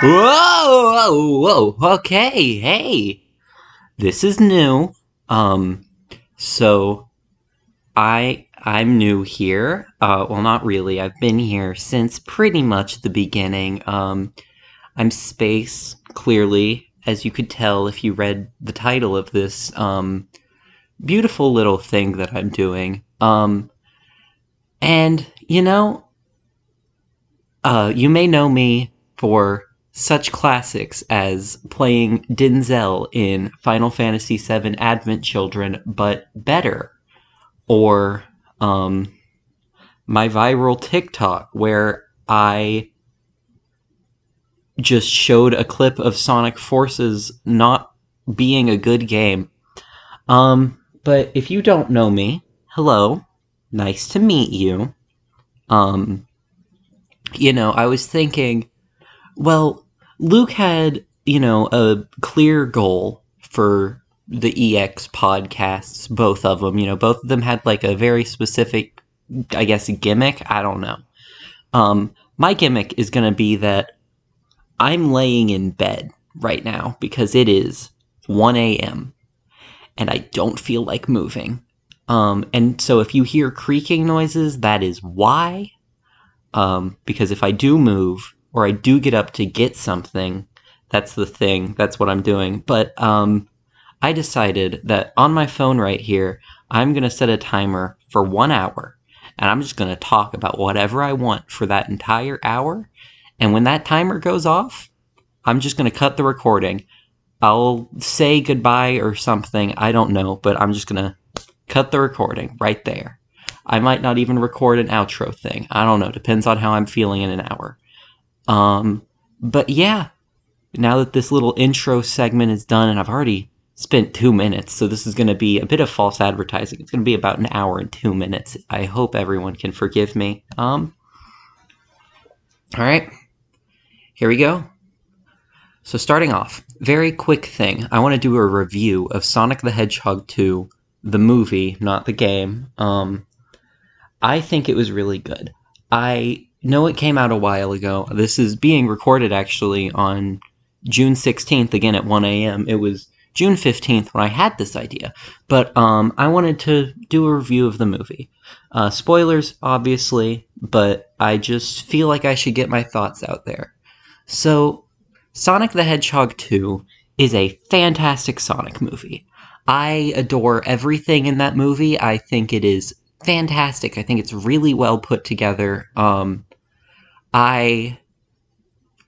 Whoa, okay, hey, this is new. So I'm new here. Well, not really. I've been here since pretty much the beginning. I'm Space, clearly, as you could tell if you read the title of this beautiful little thing that I'm doing. And you may know me for such classics as playing Denzel in Final Fantasy VII Advent Children, but better. Or my viral TikTok where I just showed a clip of Sonic Forces not being a good game. But if you don't know me, hello, nice to meet you. Um, I was thinking, well, Luke had, a clear goal for the EX podcasts, both of them. Both of them had like a very specific, I guess, gimmick. I don't know. My gimmick is going to be that I'm laying in bed right now because it is 1 a.m. and I don't feel like moving. And so if you hear creaking noises, that is why. Because if I do move or I do get up to get something, that's the thing. That's what I'm doing. But I decided that on my phone right here, I'm going to set a timer for 1 hour. And I'm just going to talk about whatever I want for that entire hour. And when that timer goes off, I'm just going to cut the recording. I'll say goodbye or something. I don't know. But I'm just going to cut the recording right there. I might not even record an outro thing. I don't know. Depends on how I'm feeling in an hour. But yeah, now that this little intro segment is done, and I've already spent 2 minutes, so this is going to be a bit of false advertising. It's going to be about an hour and 2 minutes. I hope everyone can forgive me. All right, here we go. So starting off, very quick thing. I want to do a review of Sonic the Hedgehog 2, the movie, not the game. I think it was really good. I know it came out a while ago. This is being recorded actually on June 16th, again at 1 a.m. It was June 15th when I had this idea. But I wanted to do a review of the movie. Spoilers, obviously, but I just feel like I should get my thoughts out there. So, Sonic the Hedgehog 2 is a fantastic Sonic movie. I adore everything in that movie. I think it is fantastic. I think it's really well put together. I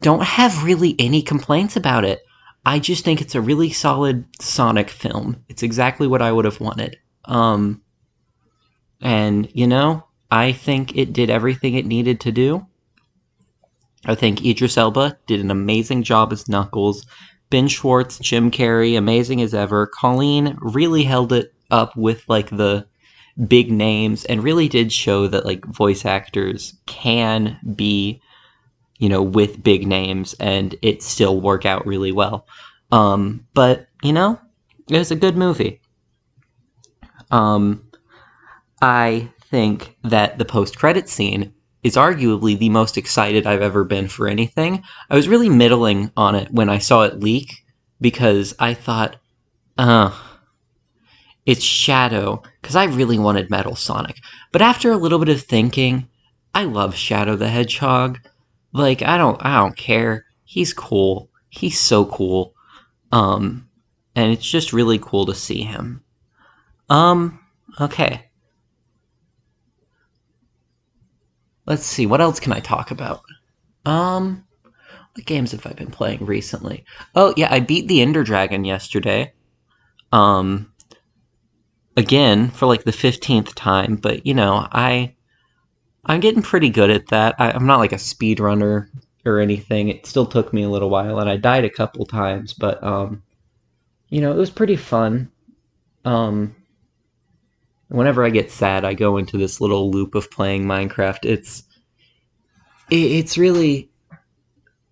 don't have really any complaints about it. I just think it's a really solid Sonic film. It's exactly what I would have wanted. And, I think it did everything it needed to do. I think Idris Elba did an amazing job as Knuckles. Ben Schwartz, Jim Carrey, amazing as ever. Colleen really held it up with, like, the big names and really did show that like voice actors can be with big names and it still work out really well. But it was a good movie. I think that the post-credit scene is arguably the most excited I've ever been for anything. I was really middling on it when I saw it leak because I thought it's Shadow, because I really wanted Metal Sonic. But after a little bit of thinking, I love Shadow the Hedgehog. Like, I don't care. He's cool. He's so cool. And it's just really cool to see him. Okay. Let's see, what else can I talk about? What games have I been playing recently? Oh, yeah, I beat the Ender Dragon yesterday. Again, for like the 15th time, but I'm getting pretty good at that. I'm not like a speedrunner or anything. It still took me a little while, and I died a couple times, but it was pretty fun. Whenever I get sad, I go into this little loop of playing Minecraft. It's really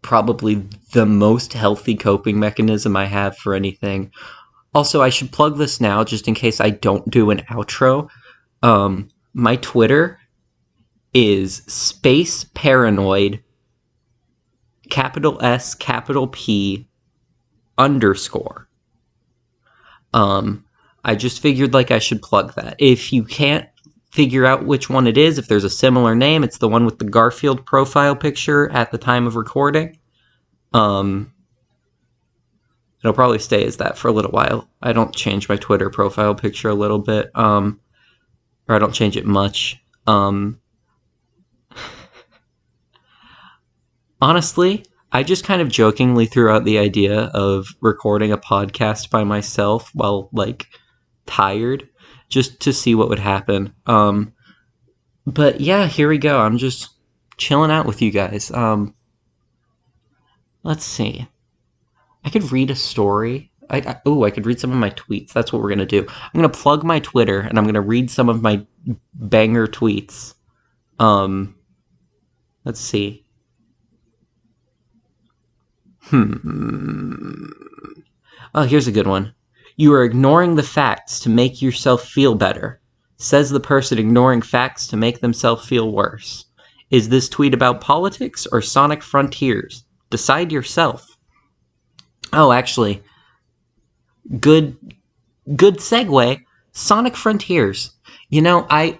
probably the most healthy coping mechanism I have for anything. Also, I should plug this now just in case I don't do an outro. My Twitter is Space Paranoid capital S, capital P, underscore. I just figured I should plug that. If you can't figure out which one it is, if there's a similar name, it's the one with the Garfield profile picture at the time of recording. It'll probably stay as that for a little while. I don't change my Twitter profile picture a little bit, or I don't change it much. Honestly, I just kind of jokingly threw out the idea of recording a podcast by myself while, tired, just to see what would happen. But yeah, here we go. I'm just chilling out with you guys. Let's see. I could read a story. I could read some of my tweets. That's what we're going to do. I'm going to plug my Twitter, and I'm going to read some of my banger tweets. Let's see. Oh, here's a good one. You are ignoring the facts to make yourself feel better, says the person ignoring facts to make themselves feel worse. Is this tweet about politics or Sonic Frontiers? Decide yourself. Oh, actually, good segue. Sonic Frontiers. I'm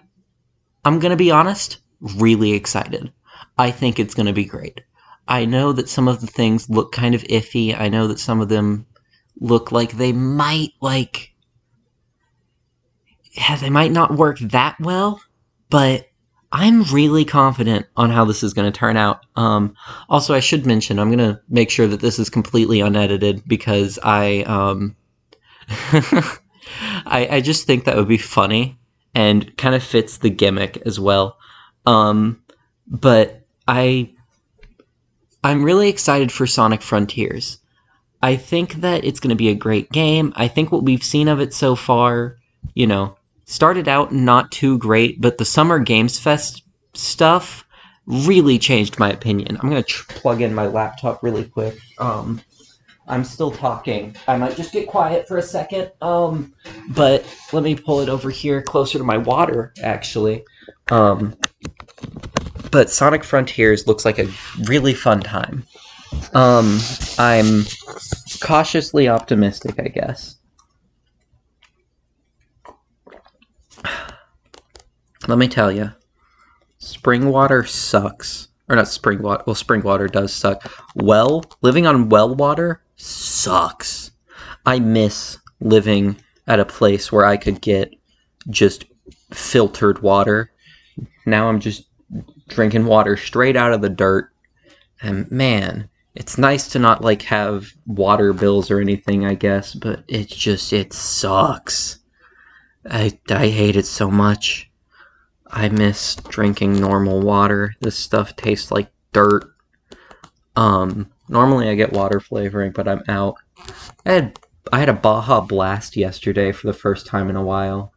going to be honest, really excited. I think it's going to be great. I know that some of the things look kind of iffy. I know that some of them look like they might, they might not work that well, but I'm really confident on how this is going to turn out. Also, I should mention, I'm going to make sure that this is completely unedited because I just think that would be funny and kind of fits the gimmick as well. But I'm really excited for Sonic Frontiers. I think that it's going to be a great game. I think what we've seen of it so far, started out not too great, but the Summer Games Fest stuff really changed my opinion. I'm going to plug in my laptop really quick. I'm still talking. I might just get quiet for a second. But let me pull it over here closer to my water, actually. But Sonic Frontiers looks like a really fun time. I'm cautiously optimistic, I guess. Let me tell you, spring water sucks. Or not spring water. Well, spring water does suck. Living on well water sucks. I miss living at a place where I could get just filtered water. Now I'm just drinking water straight out of the dirt. And man, it's nice to not have water bills or anything, I guess, but it sucks. I hate it so much. I miss drinking normal water. This stuff tastes like dirt. Normally I get water flavoring, but I'm out. I had a Baja Blast yesterday for the first time in a while,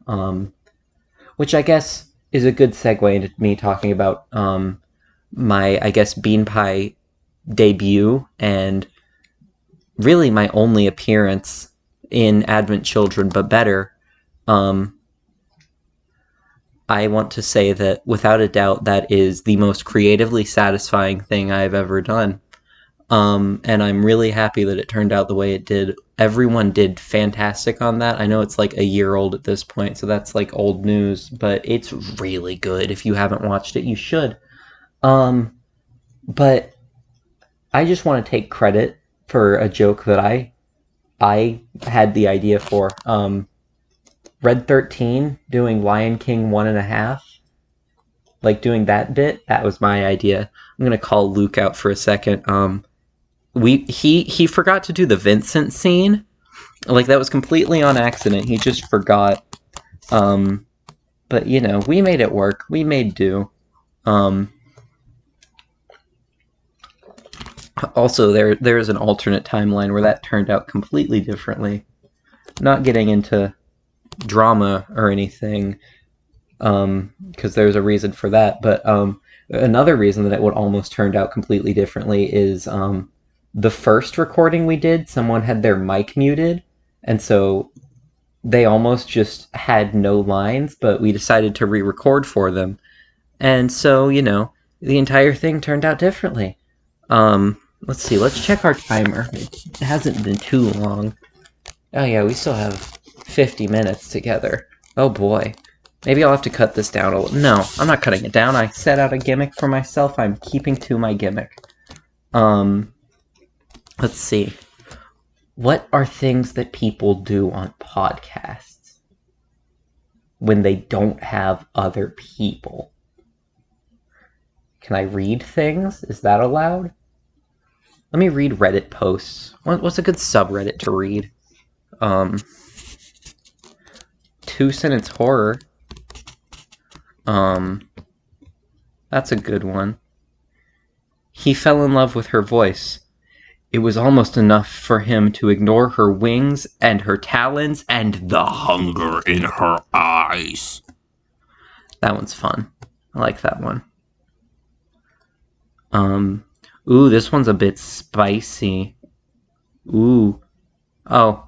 which I guess is a good segue into me talking about my, I guess, Bean Pie debut and really my only appearance in Advent Children, but better. I want to say that, without a doubt, that is the most creatively satisfying thing I've ever done. And I'm really happy that it turned out the way it did. Everyone did fantastic on that. I know it's a year old at this point, so that's old news, but it's really good. If you haven't watched it, you should. But I just want to take credit for a joke that I had the idea for. Red 13 doing Lion King 1.5, doing that bit, that was my idea. I'm gonna call Luke out for a second. He forgot to do the Vincent scene. That was completely on accident. He just forgot. But we made it work. We made do. Also, there is an alternate timeline where that turned out completely differently. Not getting into drama or anything, because there's a reason for that, but another reason that it would almost turned out completely differently is the first recording we did, someone had their mic muted, and so they almost just had no lines, but we decided to re-record for them, and so the entire thing turned out differently. Let's see, let's check our timer. It hasn't been too long. Oh yeah, we still have 50 minutes together. Oh boy. Maybe I'll have to cut this down a little. No, I'm not cutting it down. I set out a gimmick for myself. I'm keeping to my gimmick. Let's see. What are things that people do on podcasts when they don't have other people? Can I read things? Is that allowed? Let me read Reddit posts. What's a good subreddit to read? Two-sentence horror. That's a good one. He fell in love with her voice. It was almost enough for him to ignore her wings and her talons and the hunger in her eyes. That one's fun. I like that one. Ooh, this one's a bit spicy. Ooh. Oh.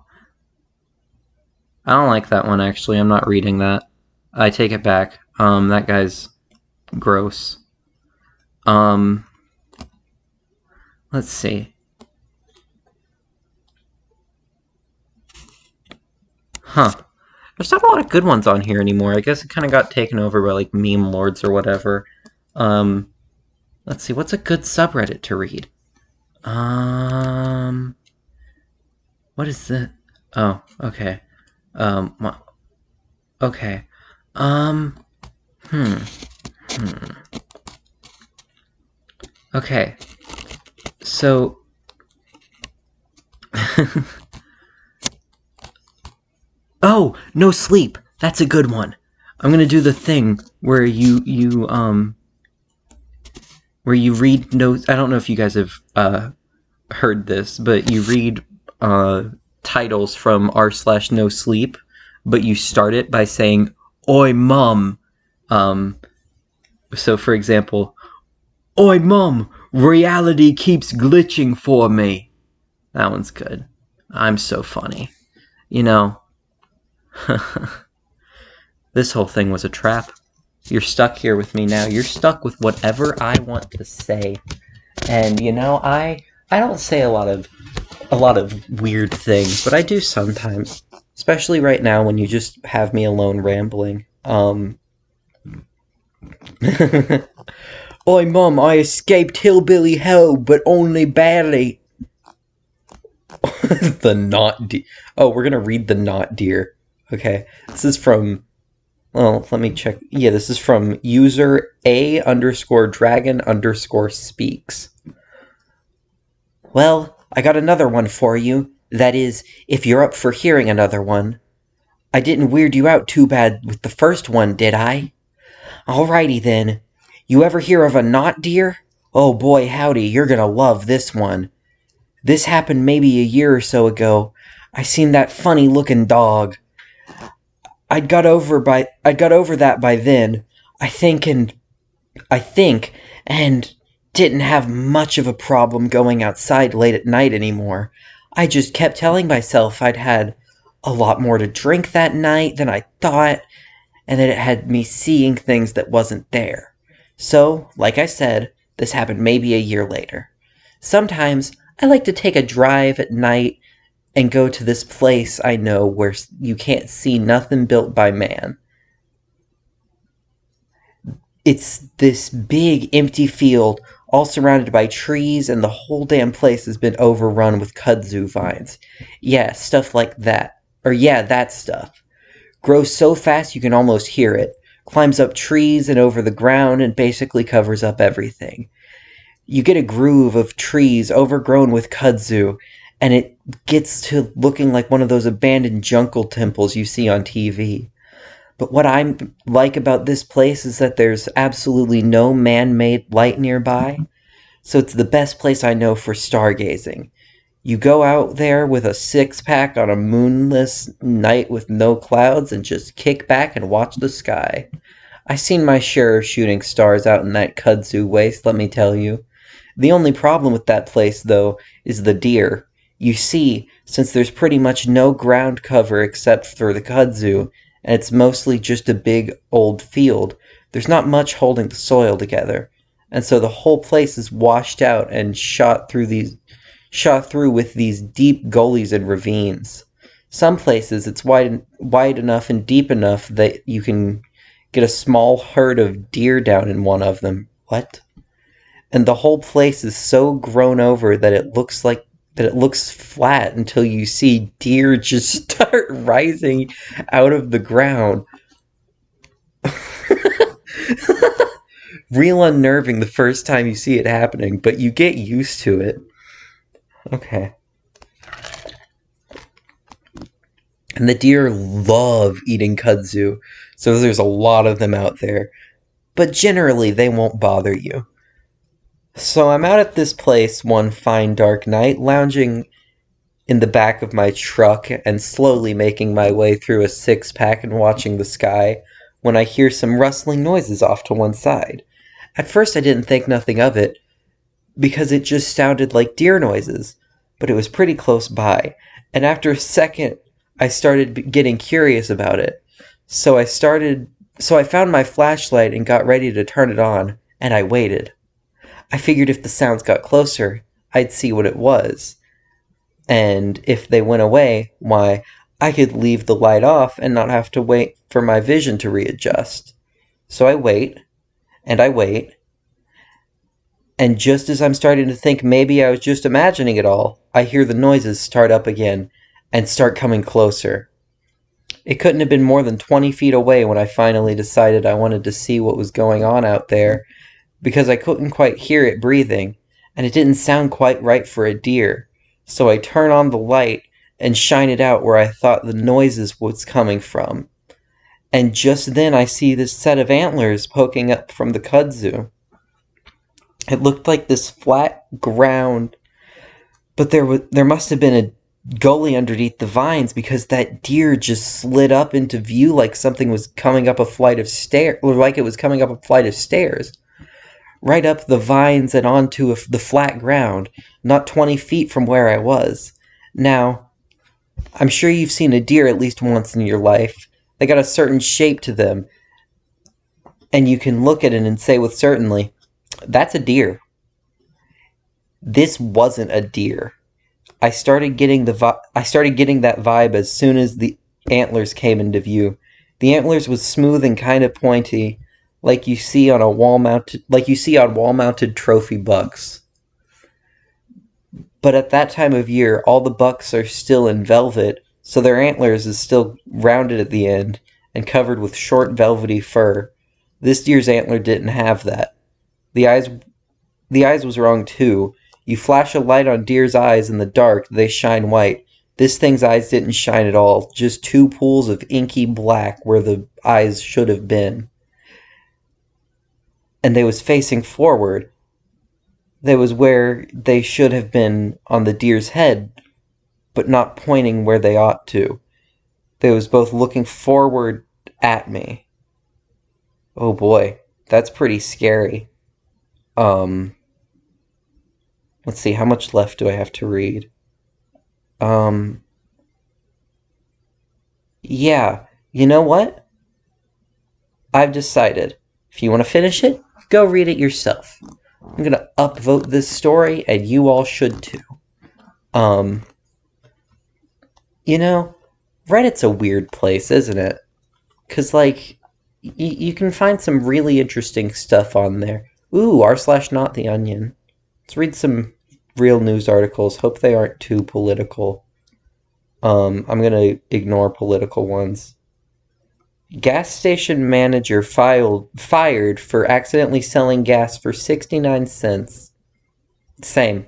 I don't like that one, actually. I'm not reading that. I take it back. That guy's gross. Let's see. Huh. There's not a lot of good ones on here anymore. I guess it kind of got taken over by, like, meme lords or whatever. Let's see. What's a good subreddit to read? What is that? Oh, okay. Okay. Okay. So... Oh, no sleep. That's a good one. I'm gonna do the thing where you read notes. I don't know if you guys have heard this, but you read titles from r/no sleep, but you start it by saying "Oi, mum." So for example, "Oi, mum, reality keeps glitching for me." That one's good. I'm so funny. You know, this whole thing was a trap. You're stuck here with me now. You're stuck with whatever I want to say. And you know, I don't say a lot of weird things, but I do sometimes. Especially right now when you just have me alone rambling. Oi, Mum, I escaped hillbilly hell, but only barely. The not deer. Oh, we're gonna read the not deer. Okay, this is from... Well, let me check. Yeah, this is from user A_dragon_speaks. Well, I got another one for you. That is, if you're up for hearing another one. I didn't weird you out too bad with the first one, did I? Alrighty then. You ever hear of a not deer? Oh boy, howdy, you're gonna love this one. This happened maybe a year or so ago. I seen that funny-looking dog. I'd got over that by then, I think, and didn't have much of a problem going outside late at night anymore. I just kept telling myself I'd had a lot more to drink that night than I thought, and that it had me seeing things that wasn't there. So, like I said, this happened maybe a year later. Sometimes I like to take a drive at night and go to this place I know where you can't see nothing built by man. It's this big empty field, all surrounded by trees, and the whole damn place has been overrun with kudzu vines. Yeah, stuff like that. Or yeah, that stuff. Grows so fast you can almost hear it. Climbs up trees and over the ground and basically covers up everything. You get a groove of trees overgrown with kudzu, and it gets to looking like one of those abandoned jungle temples you see on TV. But what I like about this place is that there's absolutely no man-made light nearby, so it's the best place I know for stargazing. You go out there with a six-pack on a moonless night with no clouds and just kick back and watch the sky. I've seen my share of shooting stars out in that kudzu waste, let me tell you. The only problem with that place, though, is the deer. You see, since there's pretty much no ground cover except for the kudzu, and it's mostly just a big old field, there's not much holding the soil together. And so the whole place is washed out and shot through with these deep gullies and ravines. Some places it's wide enough and deep enough that you can get a small herd of deer down in one of them. What? And the whole place is so grown over that it looks flat until you see deer just start rising out of the ground. Real unnerving the first time you see it happening, but you get used to it. Okay. And the deer love eating kudzu, so there's a lot of them out there. But generally, they won't bother you. So I'm out at this place one fine dark night, lounging in the back of my truck and slowly making my way through a six-pack and watching the sky, when I hear some rustling noises off to one side. At first I didn't think nothing of it, because it just sounded like deer noises, but it was pretty close by, and after a second I started getting curious about it. So I found my flashlight and got ready to turn it on, and I waited. I figured if the sounds got closer, I'd see what it was. And if they went away, why, I could leave the light off and not have to wait for my vision to readjust. So I wait, and I wait, and just as I'm starting to think maybe I was just imagining it all, I hear the noises start up again and start coming closer. It couldn't have been more than 20 feet away when I finally decided I wanted to see what was going on out there, because I couldn't quite hear it breathing, and it didn't sound quite right for a deer. So I turn on the light and shine it out where I thought the noises was coming from. And just then I see this set of antlers poking up from the kudzu. It looked like this flat ground, but there must have been a gully underneath the vines, because that deer just slid up into view like something was coming up a flight of stairs, or like it was coming up a flight of stairs. Right up the vines and onto the flat ground, not 20 feet from where I was. Now, I'm sure you've seen a deer at least once in your life. They got a certain shape to them, and you can look at it and say with certainty, that's a deer. This wasn't a deer. I started getting that vibe as soon as the antlers came into view. The antlers was smooth and kind of pointy, like you see on wall-mounted trophy bucks. But at that time of year, all the bucks are still in velvet, so their antlers is still rounded at the end and covered with short velvety fur. This deer's antler didn't have that. The eyes was wrong too. You flash a light on deer's eyes in the dark, they shine white. This thing's eyes didn't shine at all, just two pools of inky black where the eyes should have been. And they was facing forward. They was where they should have been on the deer's head, but not pointing where they ought to. They was both looking forward at me. Oh boy, that's pretty scary. Let's see, how much left do I have to read? Yeah, you know what? I've decided. If you want to finish it, go read it yourself. I'm going to upvote this story, and you all should too. Reddit's a weird place, isn't it? Because, you can find some really interesting stuff on there. Ooh, r/NotTheOnion. Let's read some real news articles. Hope they aren't too political. I'm going to ignore political ones. Gas station manager fired for accidentally selling gas for 69 cents. Same.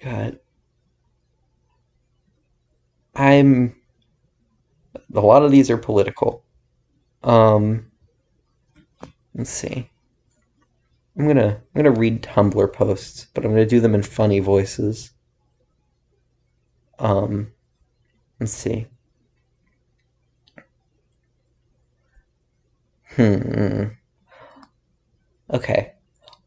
God. A lot of these are political. Let's see. I'm gonna read Tumblr posts, but I'm gonna do them in funny voices. Let's see. Okay.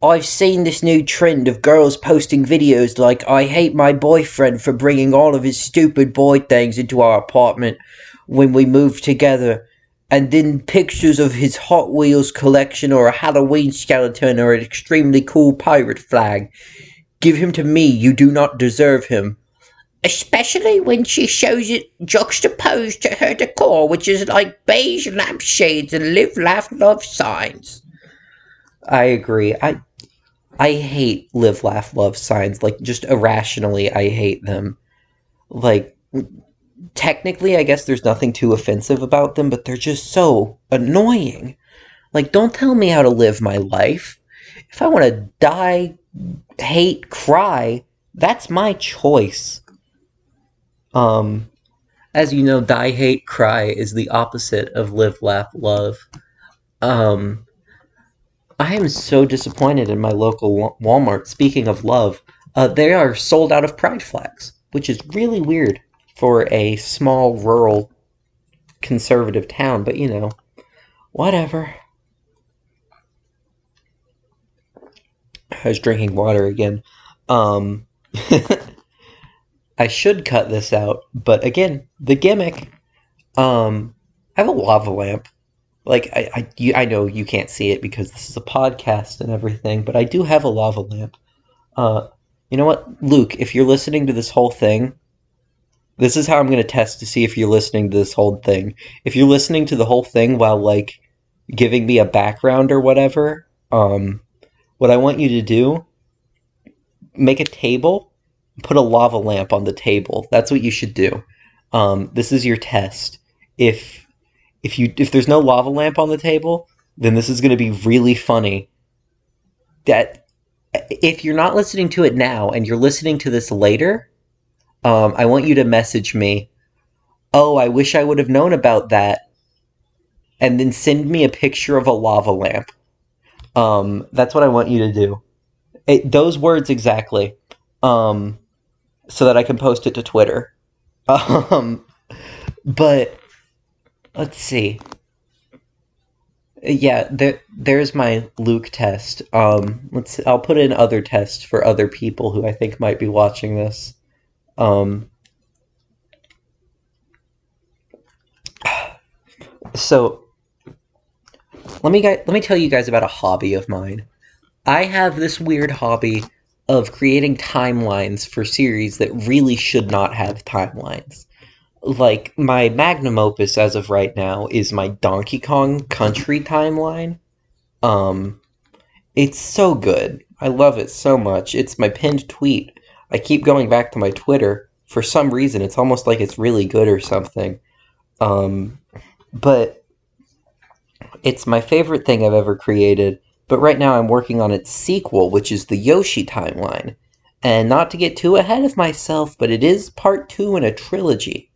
I've seen this new trend of girls posting videos like, I hate my boyfriend for bringing all of his stupid boy things into our apartment when we moved together, and then pictures of his Hot Wheels collection or a Halloween skeleton or an extremely cool pirate flag. Give him to me, you do not deserve him. Especially when she shows it juxtaposed to her decor, which is like beige lampshades and live, laugh, love signs. I agree. I hate live, laugh, love signs. Like, just irrationally, I hate them. Like, technically, I guess there's nothing too offensive about them, but they're just so annoying. Like, don't tell me how to live my life. If I want to die, hate, cry, that's my choice. As you know, die, hate, cry is the opposite of live, laugh, love. Um, I am so disappointed in my local Walmart. Speaking of love, they are sold out of pride flags, which is really weird for a small, rural, conservative town, but whatever. I was drinking water again. Um, I should cut this out, but again, the gimmick. I have a lava lamp. Like, I know you can't see it because this is a podcast and everything, but I do have a lava lamp. Uh, you know what, Luke? If you're listening to this whole thing, this is how I'm going to test to see if you're listening to this whole thing. If you're listening to the whole thing while, like, giving me a background or whatever, what I want you to do, make a table, put a lava lamp on the table. That's what you should do. This is your test. If there's no lava lamp on the table, then this is going to be really funny. That if you're not listening to it now and you're listening to this later, I want you to message me. Oh, I wish I would have known about that, and then send me a picture of a lava lamp. That's what I want you to do. Those words exactly. So that I can post it to Twitter. Um, but let's see. Yeah, there's my Luke test. I'll put in other tests for other people who I think might be watching this. Um, so let me tell you guys about a hobby of mine. I have this weird hobby of creating timelines for series that really should not have timelines. Like, my magnum opus as of right now is my Donkey Kong Country timeline. Um, it's so good. I love it so much. It's my pinned tweet. I keep going back to my Twitter. For some reason, it's almost like it's really good or something. Um, but it's my favorite thing I've ever created. But right now I'm working on its sequel, which is the Yoshi timeline. And not to get too ahead of myself, but it is part 2 in a trilogy.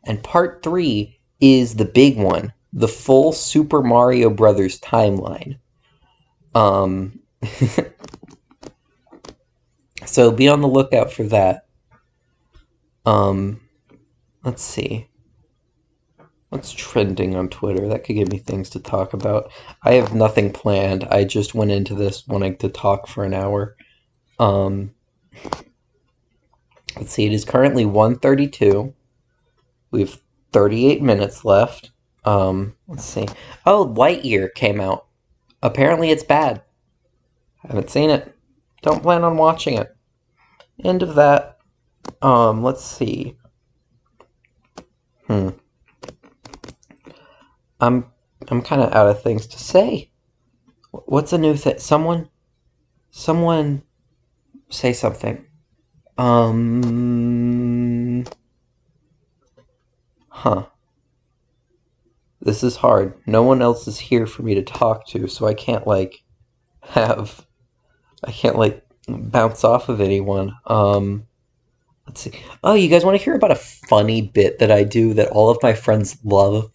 And part 3 is the big one, the full Super Mario Brothers timeline. Um, so be on the lookout for that. Let's see. What's trending on Twitter? That could give me things to talk about. I have nothing planned. I just went into this wanting to talk for an hour. Um, let's see. It is currently 1:32. We have 38 minutes left. Let's see. Oh, Lightyear came out. Apparently it's bad. Haven't seen it. Don't plan on watching it. End of that. Let's see. I'm kind of out of things to say. What's a new thing? Someone say something. Huh. This is hard. No one else is here for me to talk to, so I can't bounce off of anyone. Let's see. Oh, you guys want to hear about a funny bit that I do that all of my friends love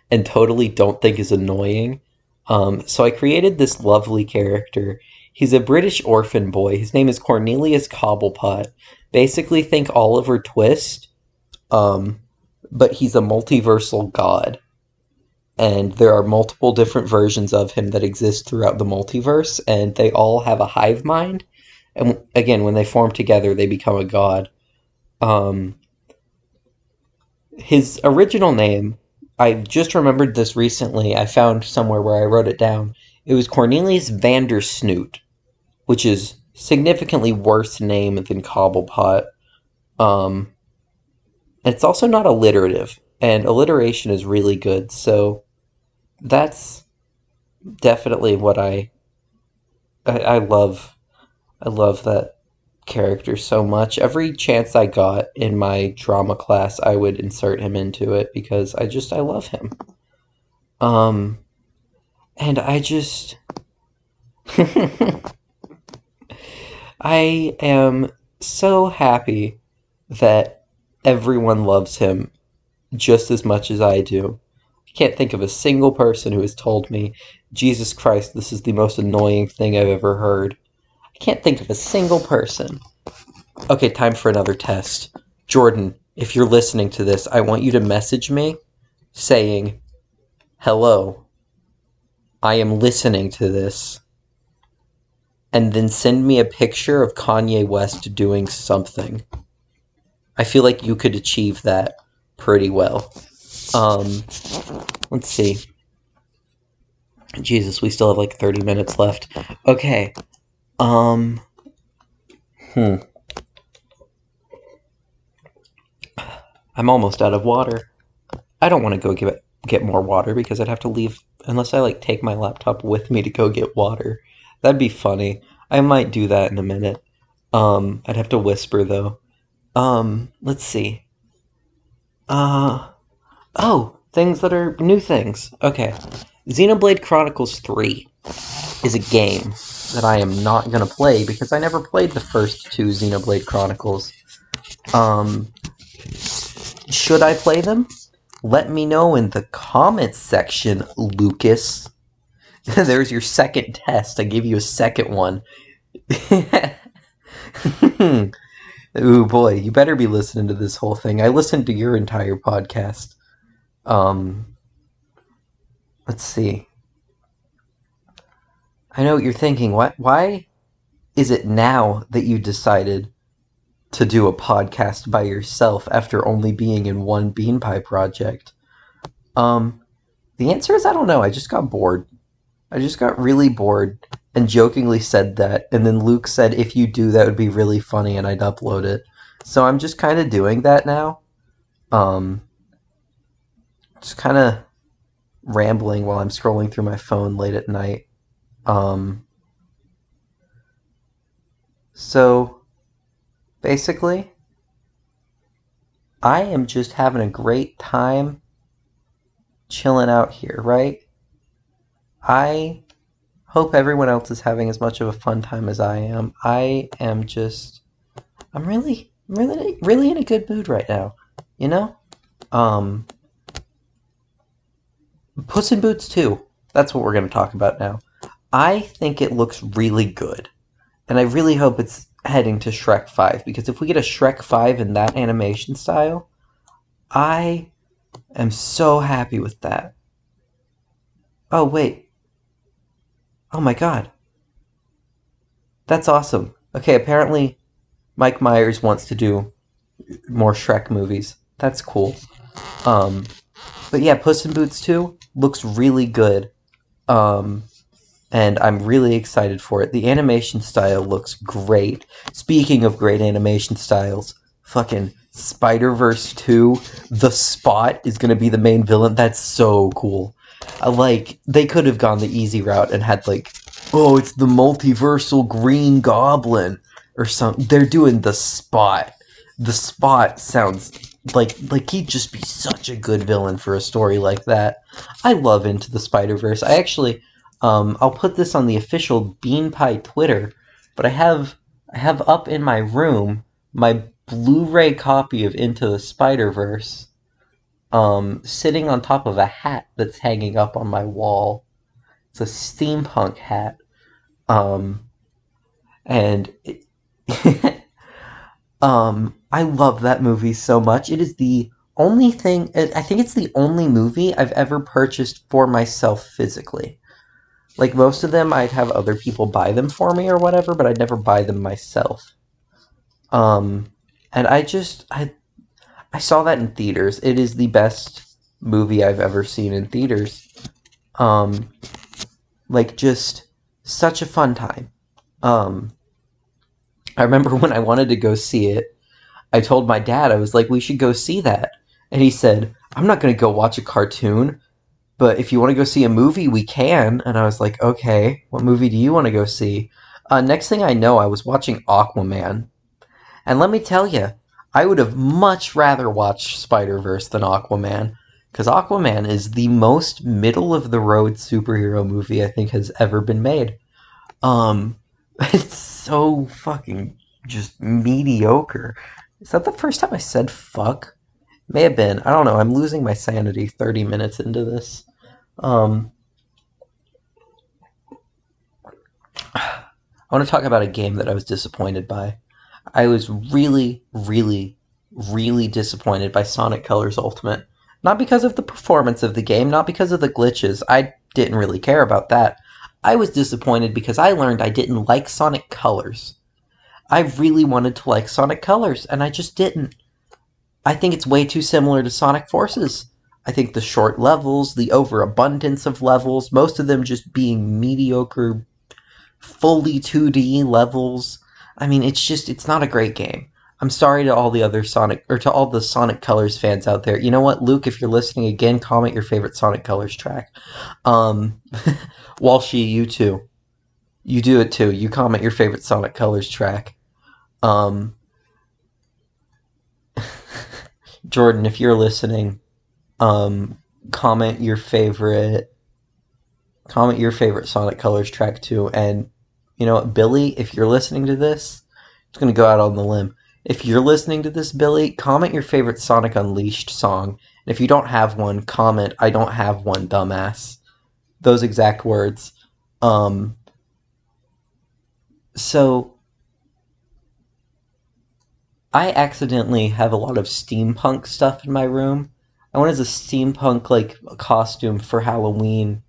and totally don't think is annoying? So I created this lovely character. He's a British orphan boy. His name is Cornelius Cobblepot. Basically, think Oliver Twist, but he's a multiversal god. And there are multiple different versions of him that exist throughout the multiverse, and they all have a hive mind. And again, when they form together, they become a god. His original name I just remembered this recently. I found somewhere where I wrote it down. It was Cornelius Vandersnoot, which is significantly worse name than Cobblepot. Um, it's also not alliterative, and alliteration is really good. So that's definitely what I love. I love that character so much. Every chance I got in my drama class, I would insert him into it because I love him. Um, and I just I am so happy that everyone loves him just as much as I do. I can't think of a single person who has told me, Jesus Christ, this is the most annoying thing I've ever heard. I can't think of a single person. Okay, time for another test. Jordan, if you're listening to this, I want you to message me saying, hello, I am listening to this. And then send me a picture of Kanye West doing something. I feel like you could achieve that pretty well. Let's see. Jesus, we still have like 30 minutes left. Okay. I'm almost out of water. I don't want to go get more water because I'd have to leave unless I like take my laptop with me to go get water. That'd be funny. I might do that in a minute. I'd have to whisper though. Let's see. Things that are new things. Okay. Xenoblade Chronicles 3 is a game that I am not going to play because I never played the first two Xenoblade Chronicles. Should I play them? Let me know in the comments section, Lucas. There's your second test. I gave you a second one. Ooh boy, you better be listening to this whole thing. I listened to your entire podcast. Let's see. I know what you're thinking. Why is it now that you decided to do a podcast by yourself after only being in one Bean Pie project? The answer is I don't know. I just got bored. I just got really bored and jokingly said that. And then Luke said, if you do, that would be really funny and I'd upload it. So I'm just kind of doing that now. Just kind of rambling while I'm scrolling through my phone late at night. So basically, I am just having a great time chilling out here, right? I hope everyone else is having as much of a fun time as I am. I'm really in a good mood right now, you know? Puss in Boots 2. That's what we're going to talk about now. I think it looks really good. And I really hope it's heading to Shrek 5, because if we get a Shrek 5 in that animation style, I am so happy with that. Oh, wait. Oh my god. That's awesome. Okay, apparently Mike Myers wants to do more Shrek movies. That's cool. But yeah, Puss in Boots 2 looks really good. And I'm really excited for it. The animation style looks great. Speaking of great animation styles, fucking Spider-Verse 2, the Spot is going to be the main villain. That's so cool. They could have gone the easy route and had oh, it's the multiversal Green Goblin or something. They're doing the Spot. The Spot sounds like he'd just be such a good villain for a story like that. I love Into the Spider-Verse. I actually, I'll put this on the official Bean Pie Twitter, but I have up in my room my Blu-ray copy of Into the Spider-Verse, sitting on top of a hat that's hanging up on my wall. It's a steampunk hat, and I love that movie so much. It is the only thing, I think it's the only movie I've ever purchased for myself physically. Like, most of them, I'd have other people buy them for me or whatever, but I'd never buy them myself. And I saw that in theaters. It is the best movie I've ever seen in theaters. Like, just such a fun time. I remember when I wanted to go see it, I told my dad, I was like, we should go see that. And he said, I'm not going to go watch a cartoon, but if you want to go see a movie, we can. And I was like, okay, what movie do you want to go see? Next thing I know, I was watching Aquaman. And let me tell you, I would have much rather watched Spider-Verse than Aquaman. Because Aquaman is the most middle-of-the-road superhero movie I think has ever been made. Um, it's so fucking just mediocre. Is that the first time I said fuck? May have been. I don't know. I'm losing my sanity 30 minutes into this. Um, I want to talk about a game that I was disappointed by. I was really, really, really disappointed by Sonic Colors Ultimate. Not because of the performance of the game, not because of the glitches. I didn't really care about that. I was disappointed because I learned I didn't like Sonic Colors. I really wanted to like Sonic Colors, and I just didn't. I think it's way too similar to Sonic Forces. I think the short levels, the overabundance of levels, most of them just being mediocre, fully 2D levels. I mean, it's not a great game. I'm sorry to all the other Sonic, or to all the Sonic Colors fans out there. You know what, Luke, if you're listening again, comment your favorite Sonic Colors track. Um, Walshy, you too. You do it too. You comment your favorite Sonic Colors track. Um, Jordan, if you're listening, um, comment your favorite Sonic Colors track too. And you know what, Billy, if you're listening to this, it's gonna go out on the limb. If you're listening to this, Billy, comment your favorite Sonic Unleashed song. And if you don't have one, comment "I don't have one, dumbass." Those exact words. Um, so I accidentally have a lot of steampunk stuff in my room. I went as a steampunk like costume for Halloween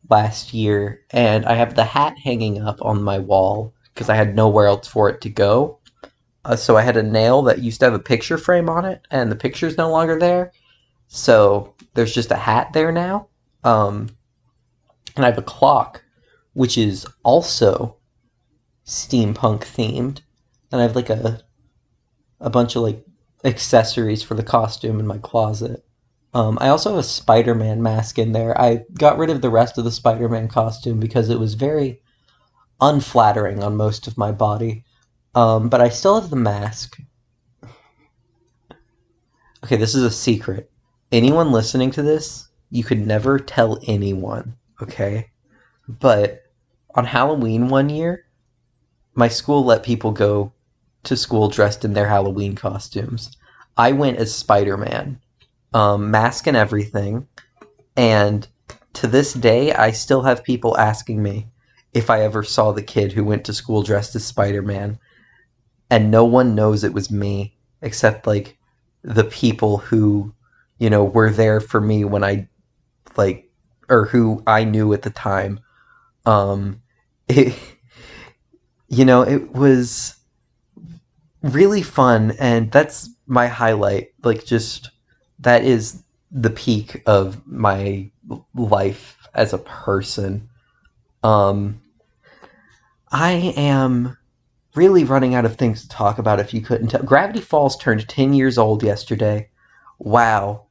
last year, and I have the hat hanging up on my wall because I had nowhere else for it to go. So I had a nail that used to have a picture frame on it, and the picture's no longer there. So there's just a hat there now. And I have a clock, which is also steampunk themed. And I have like a bunch of like accessories for the costume in my closet. I also have a Spider-Man mask in there. I got rid of the rest of the Spider-Man costume because it was very unflattering on most of my body. But I still have the mask. Okay, this is a secret. Anyone listening to this, you could never tell anyone, okay? But on Halloween one year, my school let people go to school dressed in their Halloween costumes. I went as Spider-Man, mask and everything, and to this day, I still have people asking me if I ever saw the kid who went to school dressed as Spider-Man, and no one knows it was me except like the people who, were there for me when I like, or who I knew at the time. Um, it, it was really fun, and that's my highlight. Like, just that is the peak of my life as a person. Um, I am really running out of things to talk about if you couldn't tell. Gravity Falls turned 10 years old yesterday. Wow.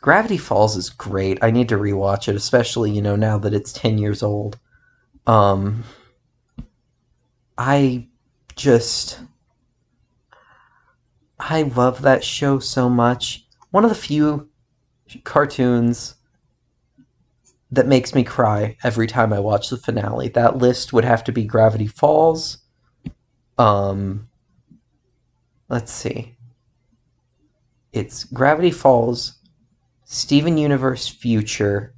Gravity Falls is great. I need to rewatch it, especially, now that it's 10 years old. Um, I just I love that show so much. One of the few cartoons that makes me cry every time I watch the finale. That list would have to be Gravity Falls. Um, let's see. It's Gravity Falls, Steven Universe Future,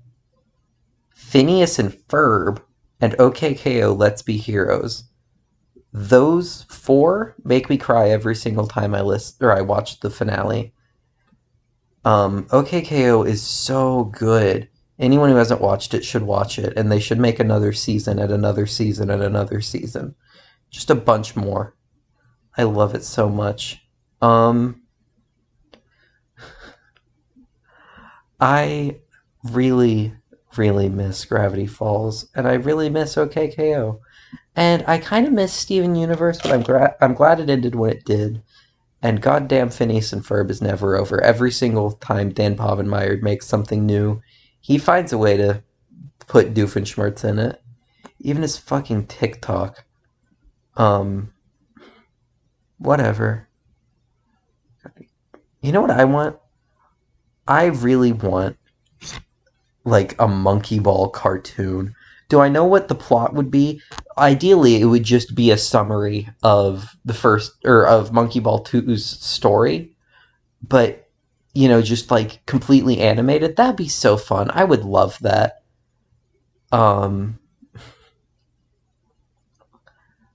Phineas and Ferb, and OKKO Let's Be Heroes. Those four make me cry every single time I watch the finale. OKKO is so good. Anyone who hasn't watched it should watch it, and they should make another season and another season and another season. Just a bunch more. I love it so much. Um, I really, really miss Gravity Falls, and I really miss OKKO. And I kind of miss Steven Universe, but I'm glad it ended when it did. And goddamn, Phineas and Ferb is never over. Every single time Dan Povenmire makes something new, he finds a way to put Doofenshmirtz in it. Even his fucking TikTok. Um, Whatever. You know what I want? I really want, like, a Monkey Ball cartoon. Do I know what the plot would be? Ideally, it would just be a summary of of Monkey Ball 2's story, but, just, like, completely animated. That'd be so fun. I would love that. Um,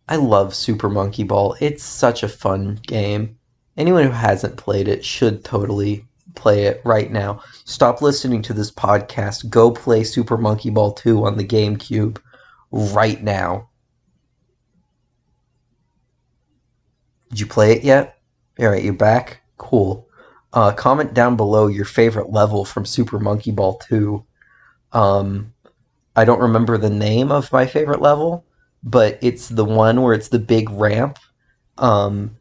I love Super Monkey Ball. It's such a fun game. Anyone who hasn't played it should totally play it right now. Stop listening to this podcast. Go play Super Monkey Ball 2 on the GameCube right now. Did you play it yet? Alright, you back? Cool. Comment down below your favorite level from Super Monkey Ball 2. I don't remember the name of my favorite level, but it's the one where it's the big ramp. Um,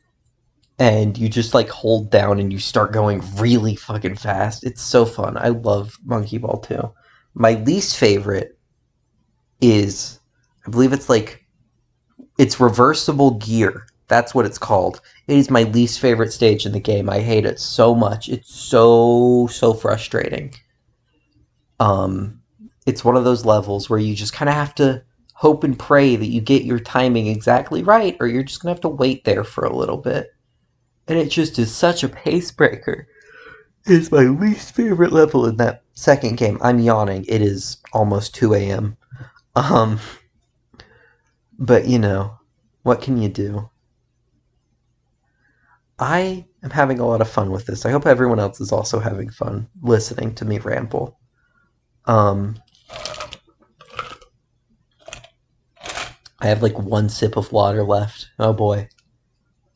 and you just like hold down and you start going really fucking fast. It's so fun. I love Monkey Ball 2. My least favorite is, I believe it's reversible gear. That's what it's called. It is my least favorite stage in the game. I hate it so much. It's so frustrating. Um, it's one of those levels where you just kind of have to hope and pray that you get your timing exactly right, or you're just gonna have to wait there for a little bit. And it just is such a pace breaker. It's my least favorite level in that second game. I'm yawning. It is almost 2 a.m. Um, but what can you do? I am having a lot of fun with this. I hope everyone else is also having fun listening to me ramble. Um, I have like one sip of water left. Oh boy.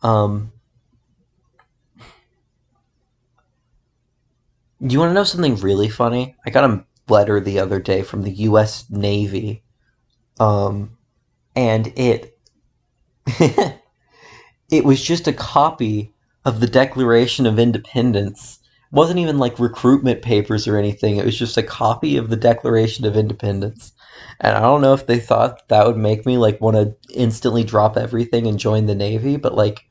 Um, you want to know something really funny? I got a letter the other day from the U.S. Navy, and it it was just a copy of the Declaration of Independence. It wasn't even like recruitment papers or anything. It was just a copy of the Declaration of Independence. And I don't know if they thought that would make me like want to instantly drop everything and join the Navy, but like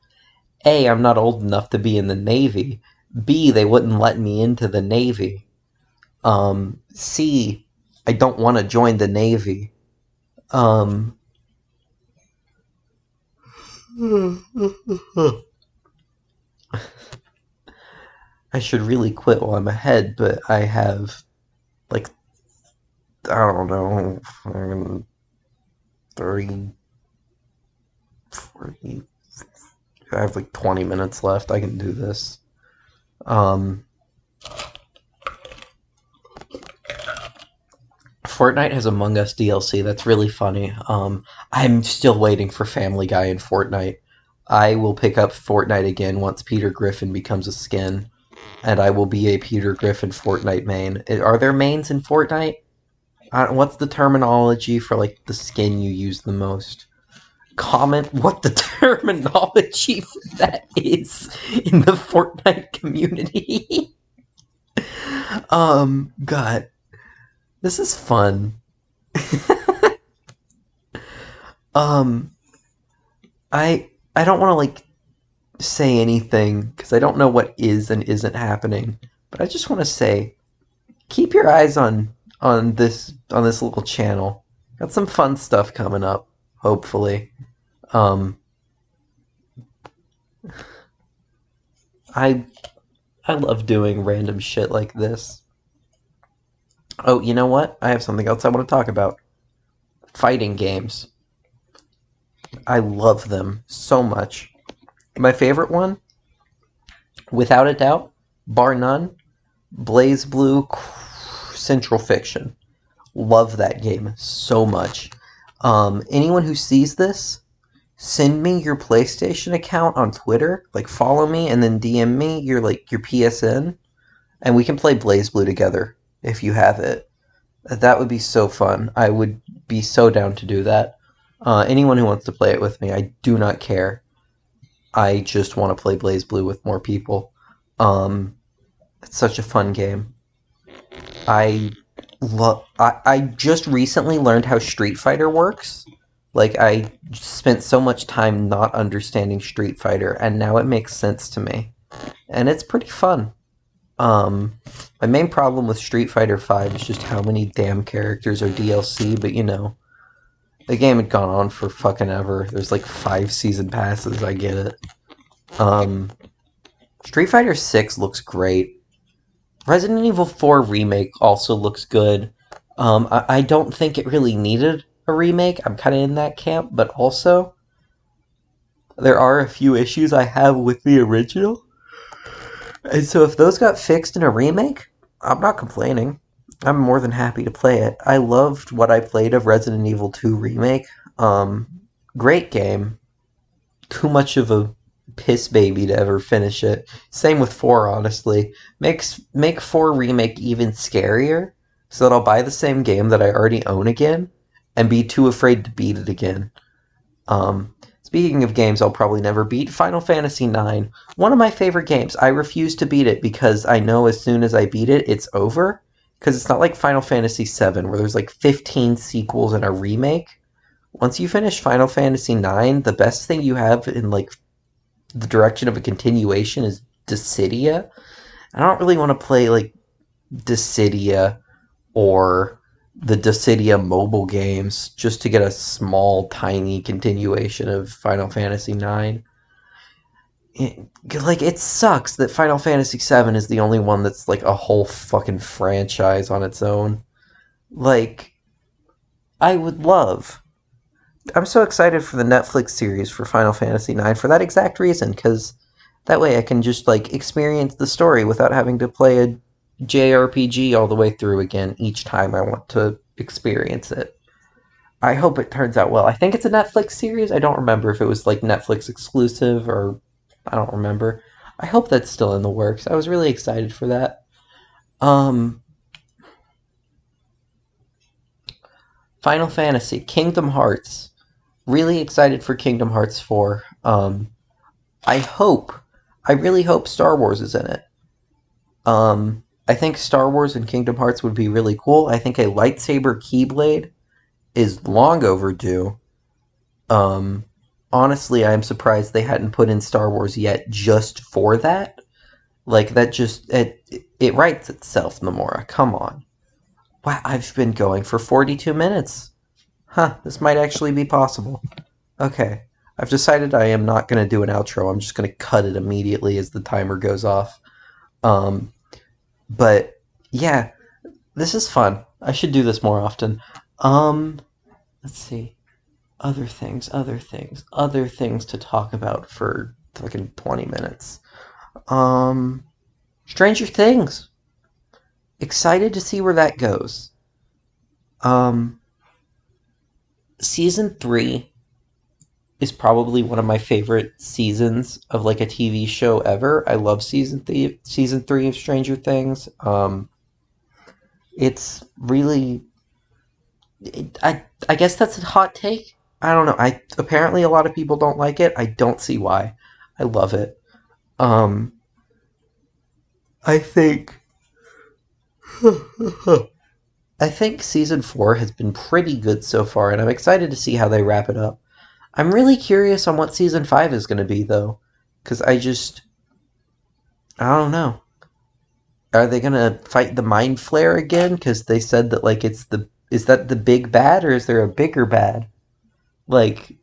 A, I'm not old enough to be in the Navy. B, they wouldn't let me into the Navy. C, I don't want to join the Navy. I should really quit while I'm ahead, but I have, like, I don't know, 30, 40, I have like 20 minutes left. I can do this. Fortnite has Among Us DLC. That's really funny. I'm still waiting for Family Guy in Fortnite. I will pick up Fortnite again once Peter Griffin becomes a skin, and I will be a Peter Griffin Fortnite main. Are there mains in Fortnite? What's the terminology for like the skin you use the most? Comment what the terminology for that is in the Fortnite community. God, this is fun. um, I don't want to like say anything because I don't know what is and isn't happening, but I just want to say, keep your eyes on this little channel. Got some fun stuff coming up, hopefully. Um, I I love doing random shit like this. Oh, you know what? I have something else I want to talk about. Fighting games. I love them so much. My favorite one, without a doubt, bar none, Blaze Blue Central Fiction. Love that game so much. Anyone who sees this, send me your PlayStation account on Twitter. Like, follow me and then DM me your PSN, And we can play Blaze Blue together if you have it. That would be so fun. I would be so down to do that. Anyone who wants to play it with me, I do not care. I just want to play Blaze Blue with more people. It's such a fun game. I just recently learned how Street Fighter works. Like, I spent so much time not understanding Street Fighter, and now it makes sense to me. And it's pretty fun. Um, my main problem with Street Fighter V is just how many damn characters are DLC, but the game had gone on for fucking ever. There's like 5 season passes, I get it. Um, Street Fighter 6 looks great. Resident Evil 4 Remake also looks good. I don't think it really needed a remake. I'm kind of in that camp, but also, there are a few issues I have with the original. And so if those got fixed in a remake, I'm not complaining. I'm more than happy to play it. I loved what I played of Resident Evil 2 Remake. Great game. Too much of a piss baby to ever finish it. Same with 4, honestly. Make 4 Remake even scarier, so that I'll buy the same game that I already own again, and be too afraid to beat it again. Speaking of games I'll probably never beat, Final Fantasy IX. One of my favorite games. I refuse to beat it because I know as soon as I beat it, it's over. Because it's not like Final Fantasy VII, where there's like 15 sequels and a remake. Once you finish Final Fantasy IX, the best thing you have in like the direction of a continuation is Dissidia. I don't really want to play like Dissidia or the Dissidia mobile games just to get a small, tiny continuation of Final Fantasy IX. It sucks that Final Fantasy VII is the only one that's like a whole fucking franchise on its own. Like, I would love. I'm so excited for the Netflix series for Final Fantasy IX for that exact reason, because that way I can just like experience the story without having to play a JRPG all the way through again each time I want to experience it. I hope it turns out well. I think it's a Netflix series. I don't remember if it was like Netflix exclusive or I don't remember. I hope that's still in the works. I was really excited for that. Um Final Fantasy, Kingdom Hearts. Really excited for Kingdom Hearts 4. I really hope Star Wars is in it. I think Star Wars and Kingdom Hearts would be really cool. I think a lightsaber keyblade is long overdue. Um, Honestly, I'm surprised they hadn't put in Star Wars yet just for that. Like, that just, it writes itself, Nomura. Come on. Wow, I've been going for 42 minutes. Huh, this might actually be possible. Okay. I've decided I am not going to do an outro. I'm just going to cut it immediately as the timer goes off. Um, but, yeah, this is fun. I should do this more often. Um, let's see. Other things to talk about for fucking 20 minutes. Um, Stranger Things. Excited to see where that goes. Um, Season 3 is probably one of my favorite seasons of like a TV show ever. I love season 3 of Stranger Things. It's really I guess that's a hot take. I don't know. I apparently a lot of people don't like it. I don't see why. I love it. Um I think I think season 4 has been pretty good so far and I'm excited to see how they wrap it up. I'm really curious on what season 5 is going to be though cuz I don't know. Are they going to fight the mind flare again cuz they said that like is that the big bad or is there a bigger bad? Like,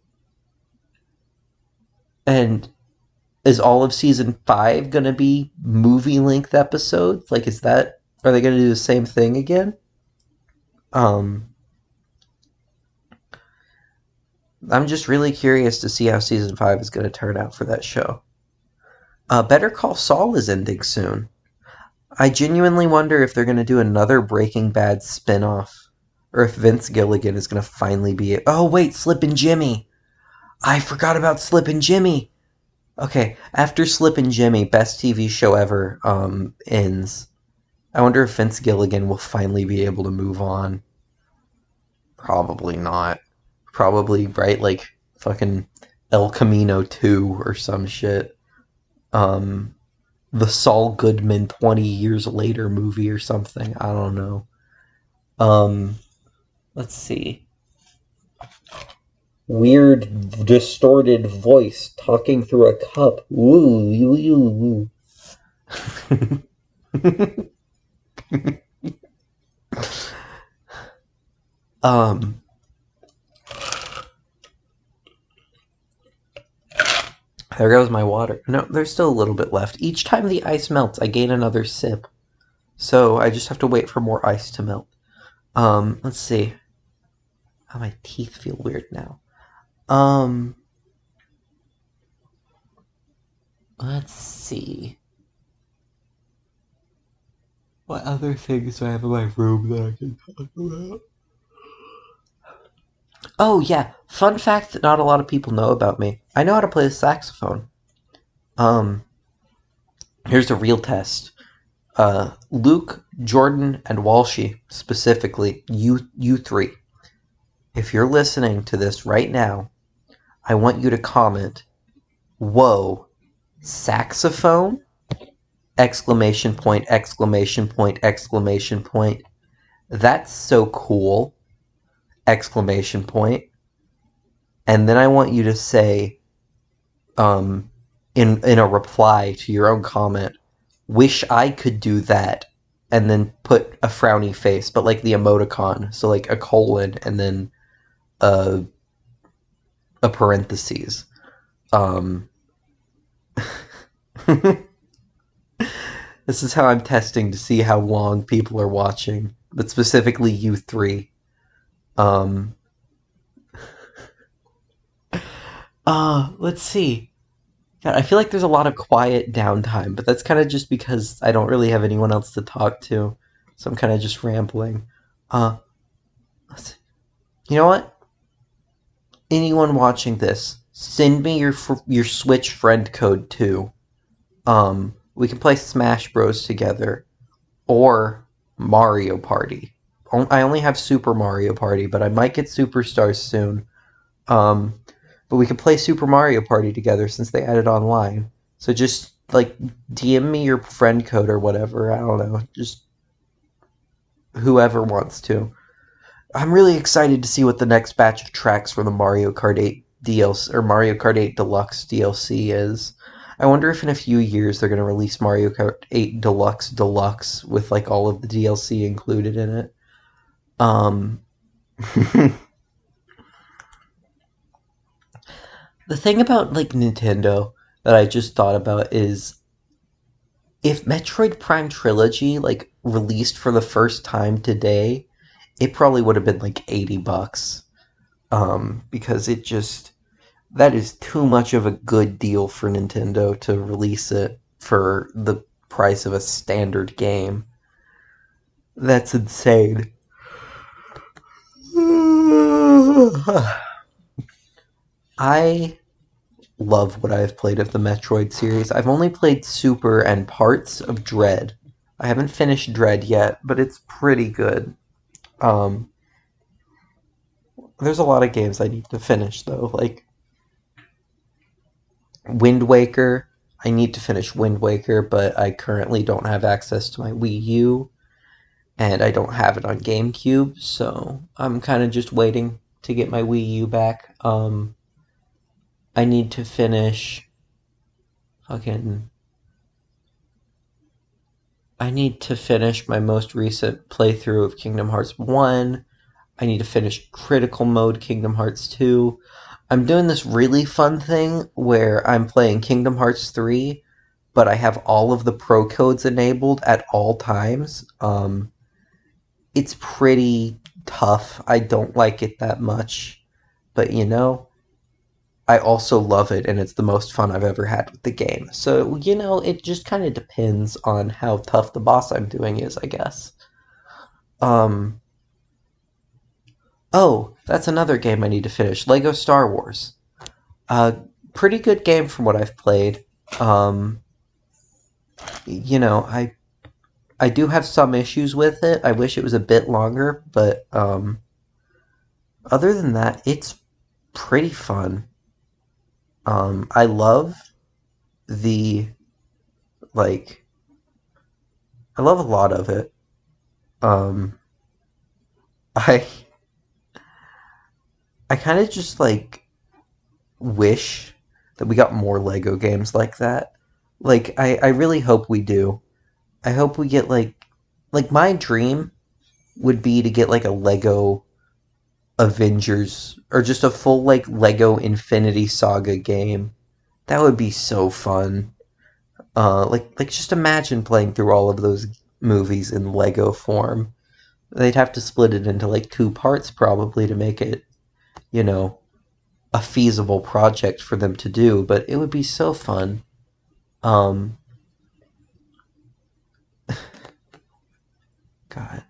and is all of season 5 gonna be movie length episodes? Like, are they gonna do the same thing again? Um, I'm just really curious to see how season 5 is gonna turn out for that show. Better Call Saul is ending soon. I genuinely wonder if they're gonna do another Breaking Bad spin-off. Or if Vince Gilligan is gonna finally be. Oh, wait, Slippin' Jimmy! I forgot about Slippin' Jimmy! Okay, after Slippin' Jimmy, best TV show ever, ends. I wonder if Vince Gilligan will finally be able to move on. Probably not. Probably, right? Like, fucking El Camino 2 or some shit. The Saul Goodman 20 years later movie or something. I don't know. Let's see. Weird, distorted voice talking through a cup. Woo, woo, woo. um, there goes my water. No, there's still a little bit left. Each time the ice melts, I gain another sip. So I just have to wait for more ice to melt. Let's see. Oh, my teeth feel weird now. Let's see. What other things do I have in my room that I can talk about? Oh, yeah. Fun fact that not a lot of people know about me. I know how to play the saxophone. Here's a real test. Luke, Jordan, and Walshy, specifically, you three. If you're listening to this right now, I want you to comment, "Whoa, saxophone?" Exclamation point, exclamation point, exclamation point. That's so cool. Exclamation point. And then I want you to say, in a reply to your own comment, "Wish I could do that," and then put a frowny face, but like the emoticon, so like a colon and then a parentheses. This is how I'm testing to see how long people are watching, but specifically you three. Let's see. God, I feel like there's a lot of quiet downtime, but that's kind of just because I don't really have anyone else to talk to, so I'm kind of just rambling. Let's see. You know what? Anyone watching this, send me your Switch friend code too. We can play Smash Bros together, or Mario Party. I only have Super Mario Party, but I might get Superstars soon. But we can play Super Mario Party together since they added online. So just like DM me your friend code or whatever. I don't know. Just whoever wants to. I'm really excited to see what the next batch of tracks for the Mario Kart 8 DLC or Mario Kart 8 Deluxe DLC is. I wonder if in a few years they're going to release Mario Kart 8 Deluxe with like all of the DLC included in it. The thing about like Nintendo that I just thought about is if Metroid Prime Trilogy like released for the first time today, it probably would have been like $80. Because it just that is too much of a good deal for Nintendo to release it for the price of a standard game. That's insane. I love what I've played of the Metroid series. I've only played Super and parts of Dread. I haven't finished Dread yet, but it's pretty good. There's a lot of games I need to finish though, like Wind Waker. I need to finish Wind Waker, but I currently don't have access to my Wii U, and I don't have it on GameCube, so I'm kind of just waiting to get my Wii U back. I need to finish fucking I need to finish my most recent playthrough of Kingdom Hearts 1. I need to finish Critical Mode Kingdom Hearts 2. I'm doing this really fun thing where I'm playing Kingdom Hearts 3, but I have all of the pro codes enabled at all times. It's pretty tough. I don't like it that much, but you know, I also love it, and it's the most fun I've ever had with the game. So, you know, it just kind of depends on how tough the boss I'm doing is, I guess. Um, oh, that's another game I need to finish. Lego Star Wars. Pretty good game from what I've played. You know, I do have some issues with it. I wish it was a bit longer, but other than that, it's pretty fun. I love the like I love a lot of it. Um, I I kind of just wish that we got more Lego games like that. I really hope we do. I hope we get my dream would be to get like a Lego Avengers or just a full like Lego Infinity Saga game. That would be so fun. Just imagine playing through all of those movies in Lego form. They'd have to split it into like two parts probably to make it, you know, a feasible project for them to do, but it would be so fun. Um, God,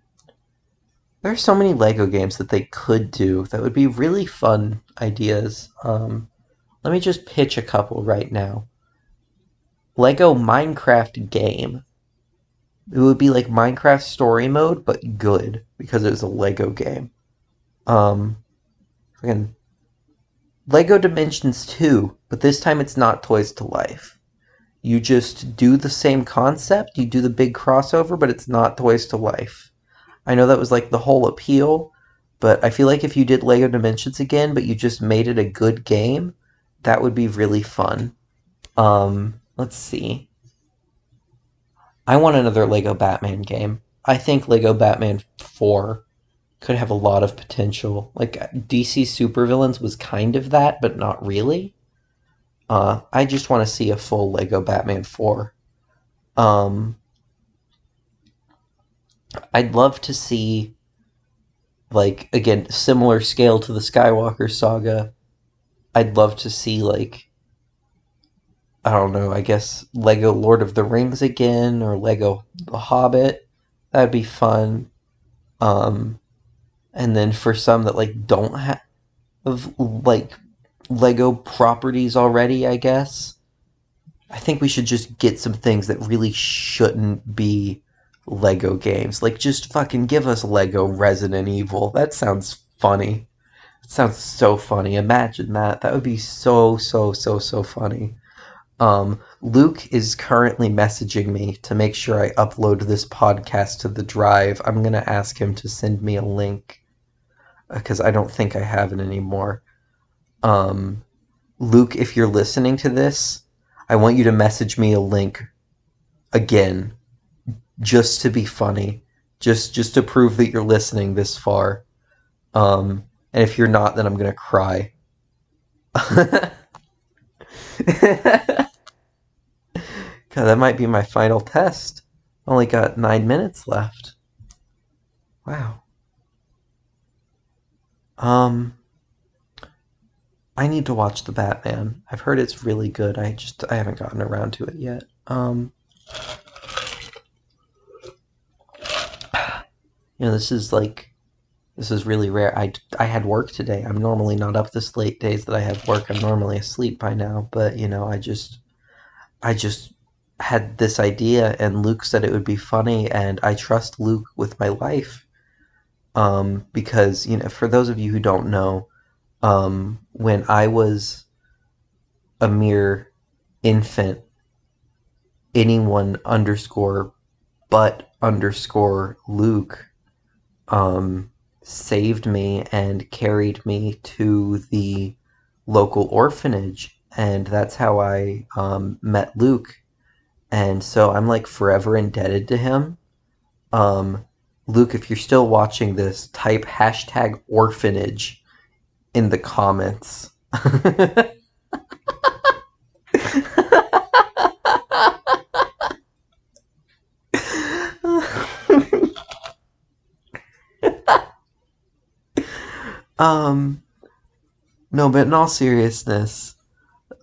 there are so many Lego games that they could do that would be really fun ideas. Let me just pitch a couple right now. Lego Minecraft game. It would be like Minecraft story mode, but good because it was a Lego game. Um, Again, Lego Dimensions 2, but this time it's not Toys to Life. You just do the same concept, you do the big crossover, but it's not Toys to Life. I know that was like the whole appeal, but I feel like if you did Lego Dimensions again, but you just made it a good game, that would be really fun. Let's see. I want another Lego Batman game. I think Lego Batman 4 could have a lot of potential. Like DC Supervillains was kind of that, but not really. I just want to see a full Lego Batman 4. Um, I'd love to see, like, again, similar scale to the Skywalker saga. I'd love to see, like, I don't know, I guess Lego Lord of the Rings again, or Lego The Hobbit. That'd be fun. Um, and then for some that, like, don't have, like, Lego properties already, I guess, I think we should just get some things that really shouldn't be Lego games. Like, just fucking give us Lego Resident Evil. That sounds funny. It sounds so funny. Imagine that. That would be so, so, so, so funny. Luke is currently messaging me to make sure I upload this podcast to the drive. I'm going to ask him to send me a link because I don't think I have it anymore. Um, Luke, if you're listening to this, I want you to message me a link again, just to be funny, just to prove that you're listening this far. And if you're not, then I'm gonna cry. God, that might be my final test. Only got 9 minutes left. Wow. I need to watch the Batman. I've heard it's really good. I haven't gotten around to it yet. This is really rare. I had work today. I'm normally not up this late days that I have work. I'm normally asleep by now, but I just had this idea and Luke said it would be funny and I trust Luke with my life. Because, for those of you who don't know, when I was a mere infant, anyone underscore but underscore Luke saved me and carried me to the local orphanage, and that's how I met Luke. And so I'm like forever indebted to him. Luke, if you're still watching this, type hashtag orphanage in the comments. um, no, but in all seriousness,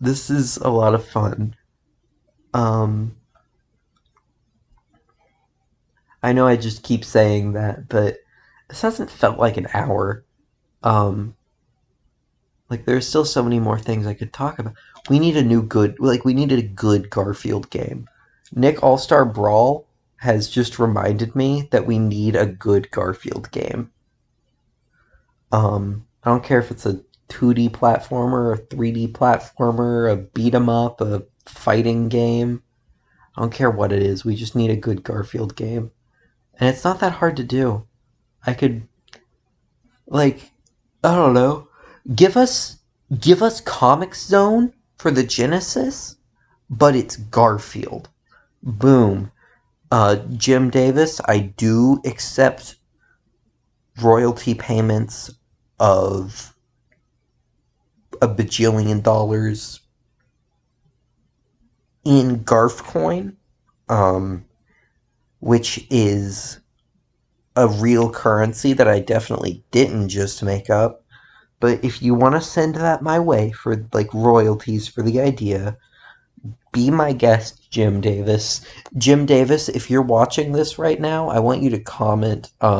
this is a lot of fun. Um, I know I just keep saying that, but this hasn't felt like an hour. Um, there's still so many more things I could talk about. We need a good Garfield game. Nick All-Star Brawl has just reminded me that we need a good Garfield game. I don't care if it's a 2D platformer, a 3D platformer, a beat 'em up, a fighting game. I don't care what it is. We just need a good Garfield game. And it's not that hard to do. I could, like, I don't know. Give us Comic Zone for the Genesis, but it's Garfield. Boom. Jim Davis, I do accept royalty payments of a bajillion dollars in Garf coin, which is a real currency that I definitely didn't just make up. But if you want to send that my way for like royalties for the idea, be my guest, Jim Davis. Jim Davis, if you're watching this right now, I want you to comment. I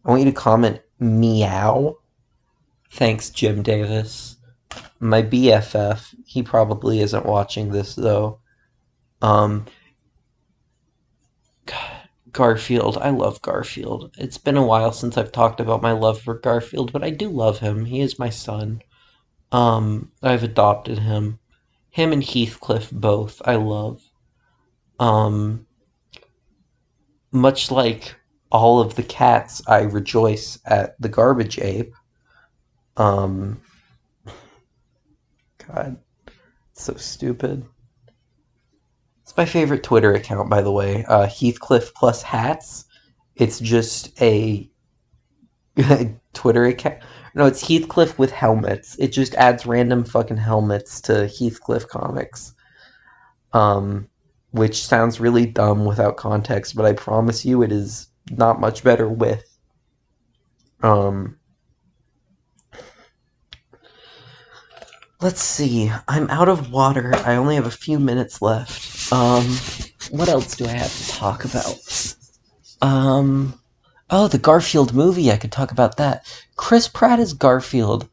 want you to comment meow. Thanks, Jim Davis. My BFF. He probably isn't watching this though. God, Garfield. I love Garfield. It's been a while since I've talked about my love for Garfield, but I do love him. He is my son. I've adopted him. Him and Heathcliff both, I love. Much like all of the cats, I rejoice at the garbage ape. God, it's so stupid. It's my favorite Twitter account, by the way. Heathcliff plus hats. It's just a Twitter account. No, it's Heathcliff with helmets. It just adds random fucking helmets to Heathcliff comics. Which sounds really dumb without context, but I promise you it is not much better with. Let's see. I'm out of water. I only have a few minutes left. What else do I have to talk about? Oh, the Garfield movie. I could talk about that. Chris Pratt as Garfield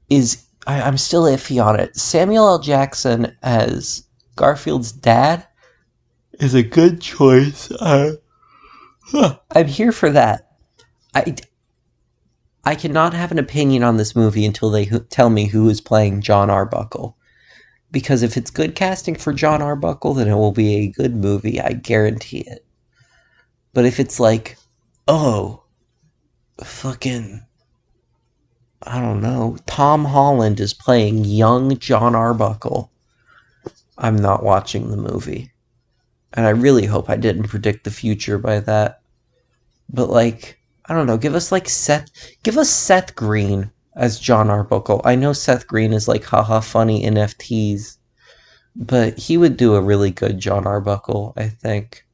is... I'm still iffy on it. Samuel L. Jackson as Garfield's dad is a good choice. I'm here for that. I cannot have an opinion on this movie until they tell me who is playing John Arbuckle. Because if it's good casting for John Arbuckle, then it will be a good movie. I guarantee it. But if it's like, oh, fucking, I don't know, Tom Holland is playing young John Arbuckle, I'm not watching the movie. And I really hope I didn't predict the future by that. But like, I don't know, give us Seth Green as John Arbuckle. I know Seth Green is like haha funny NFTs, but he would do a really good John Arbuckle, I think.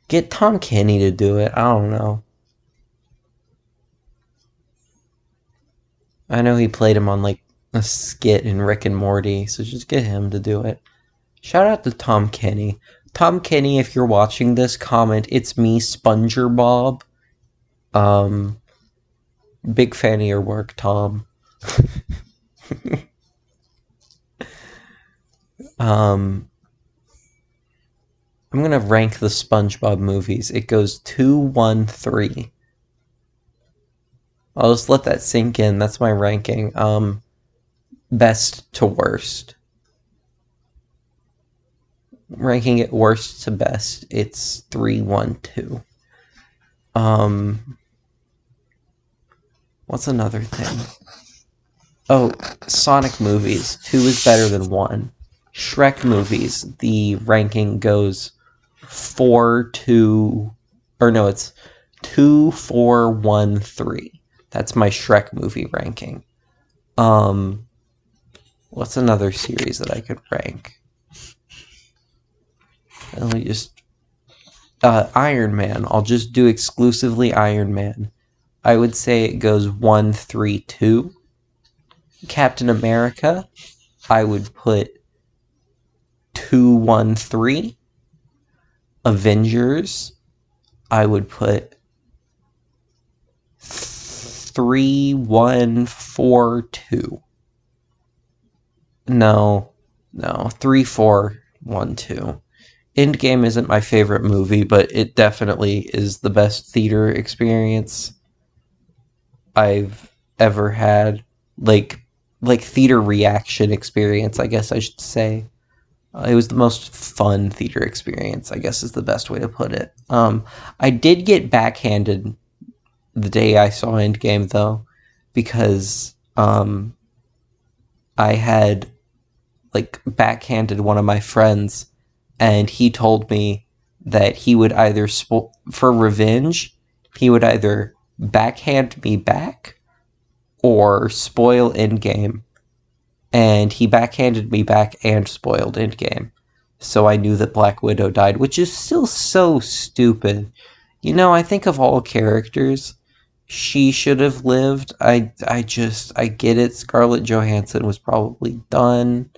Get Tom Kenny to do it. I don't know. I know he played him on like a skit in Rick and Morty, so just get him to do it. Shout out to Tom Kenny. Tom Kenny, if you're watching this, comment, it's me, Sponger Bob. Big fan of your work, Tom. I'm gonna rank the SpongeBob movies. It goes 2, 1, 3. I'll just let that sink in. That's my ranking. Best to worst. Ranking it worst to best, it's 3, 1, 2. What's another thing? Oh, Sonic movies. 2 is better than 1. Shrek movies, the ranking goes 4, 2... Or no, it's 2, 4, 1, 3. That's my Shrek movie ranking. What's another series that I could rank? Let me just... Iron Man. I'll just do exclusively Iron Man. I would say it goes 1, 3, 2. Captain America, I would put 2, 1, 3. Avengers, I would put 3, 1, 4, 2. No, No, 3, 4, 1, 2. Endgame isn't my favorite movie, but it definitely is the best theater experience I've ever had. Like, theater reaction experience, I guess I should say. It was the most fun theater experience, I guess is the best way to put it. I did get backhanded the day I saw Endgame, though, because I had like backhanded one of my friends, and he told me that he would either for revenge, he would either backhand me back or spoil Endgame, and he backhanded me back and spoiled Endgame. So I knew that Black Widow died, which is still so stupid. You know, I think of all characters, she should have lived. I get it. Scarlett Johansson was probably done.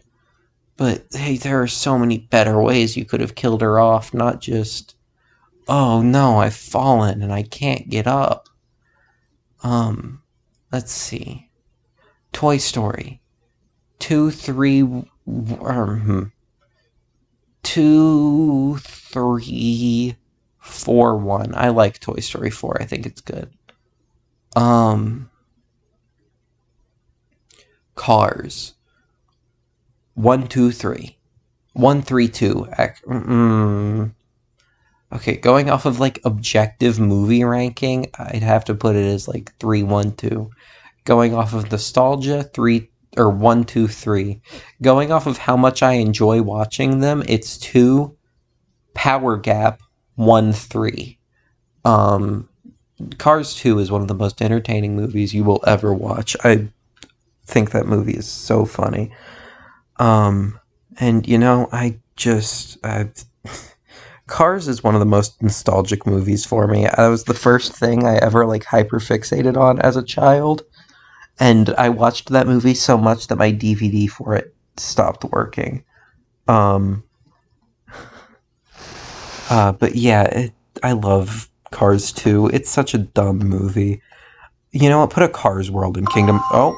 But hey, there are so many better ways you could have killed her off, not just, oh no, I've fallen and I can't get up. Let's see. Toy Story. 2, 3, 2, 3, 4, 1. I like Toy Story 4. I think it's good. Cars. 1, 2, 3. 1, 3, 2. Okay, going off of like objective movie ranking, I'd have to put it as like 3, 1, 2. Going off of nostalgia, 3 or 1, 2, 3. Going off of how much I enjoy watching them, it's 2. Power gap, 1, 3. Cars 2 is one of the most entertaining movies you will ever watch. I think that movie is so funny. And you know, Cars is one of the most nostalgic movies for me. That was the first thing I ever like hyperfixated on as a child, and I watched that movie so much that my DVD for it stopped working. But yeah, I love Cars 2. It's such a dumb movie. You know what? Put a Cars World in Kingdom. Oh,